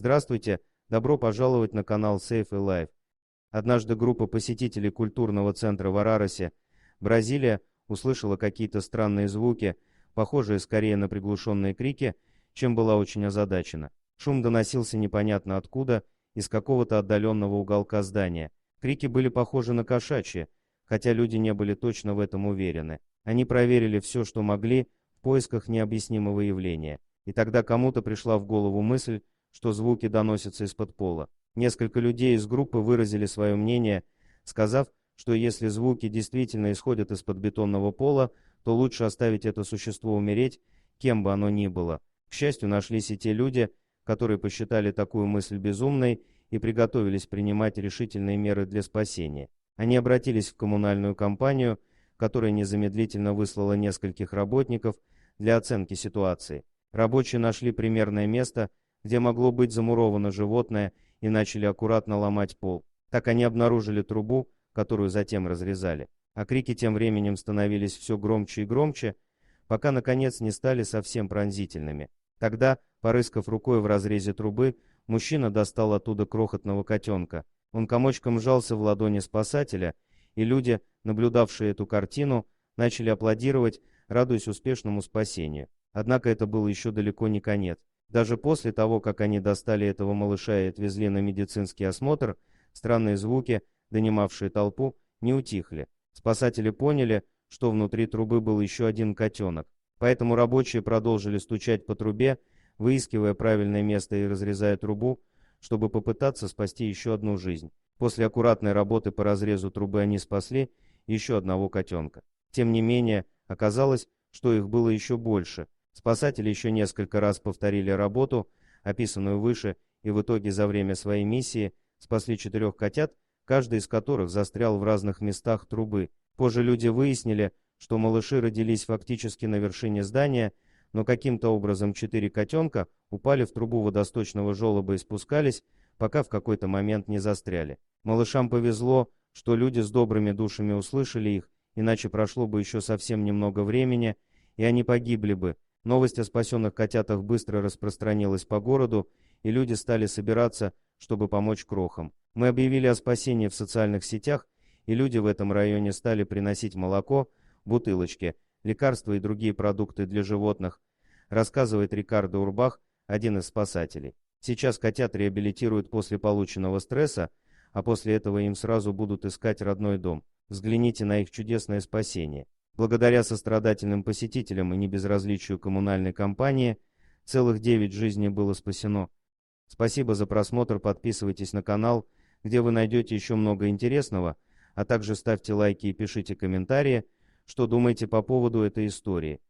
Здравствуйте, добро пожаловать на канал Safe Life. Однажды группа посетителей культурного центра в Араросе, Бразилия, услышала какие-то странные звуки, похожие скорее на приглушенные крики, чем была очень озадачена. Шум доносился непонятно откуда, из какого-то отдаленного уголка здания. Крики были похожи на кошачьи, хотя люди не были точно в этом уверены. Они проверили все, что могли, в поисках необъяснимого явления. И тогда кому-то пришла в голову мысль, что звуки доносятся из-под пола. Несколько людей из группы выразили свое мнение, сказав, что если звуки действительно исходят из-под бетонного пола, то лучше оставить это существо умереть, кем бы оно ни было. К счастью, нашлись и те люди, которые посчитали такую мысль безумной и приготовились принимать решительные меры для спасения. Они обратились в коммунальную компанию, которая незамедлительно выслала нескольких работников для оценки ситуации. Рабочие нашли примерное место, где могло быть замуровано животное, и начали аккуратно ломать пол. Так они обнаружили трубу, которую затем разрезали. А крики тем временем становились все громче и громче, пока наконец не стали совсем пронзительными. Тогда, порыскав рукой в разрезе трубы, мужчина достал оттуда крохотного котенка. Он комочком сжался в ладони спасателя, и люди, наблюдавшие эту картину, начали аплодировать, радуясь успешному спасению. Однако это был еще далеко не конец. Даже после того, как они достали этого малыша и отвезли на медицинский осмотр, странные звуки, донимавшие толпу, не утихли. Спасатели поняли, что внутри трубы был еще один котенок. Поэтому рабочие продолжили стучать по трубе, выискивая правильное место и разрезая трубу, чтобы попытаться спасти еще одну жизнь. После аккуратной работы по разрезу трубы они спасли еще одного котенка. Тем не менее, оказалось, что их было еще больше. Спасатели еще несколько раз повторили работу, описанную выше, и в итоге за время своей миссии спасли 4 котят, каждый из которых застрял в разных местах трубы. Позже люди выяснили, что малыши родились фактически на вершине здания, но каким-то образом 4 котенка упали в трубу водосточного желоба и спускались, пока в какой-то момент не застряли. Малышам повезло, что люди с добрыми душами услышали их, иначе прошло бы еще совсем немного времени, и они погибли бы. Новость о спасенных котятах быстро распространилась по городу, и люди стали собираться, чтобы помочь крохам. Мы объявили о спасении в социальных сетях, и люди в этом районе стали приносить молоко, бутылочки, лекарства и другие продукты для животных, рассказывает Рикардо Урбах, один из спасателей. Сейчас котят реабилитируют после полученного стресса, а после этого им сразу будут искать родной дом. Взгляните на их чудесное спасение. Благодаря сострадательным посетителям и небезразличию коммунальной компании, целых 9 жизней было спасено. Спасибо за просмотр, подписывайтесь на канал, где вы найдете еще много интересного, а также ставьте лайки и пишите комментарии, что думаете по поводу этой истории.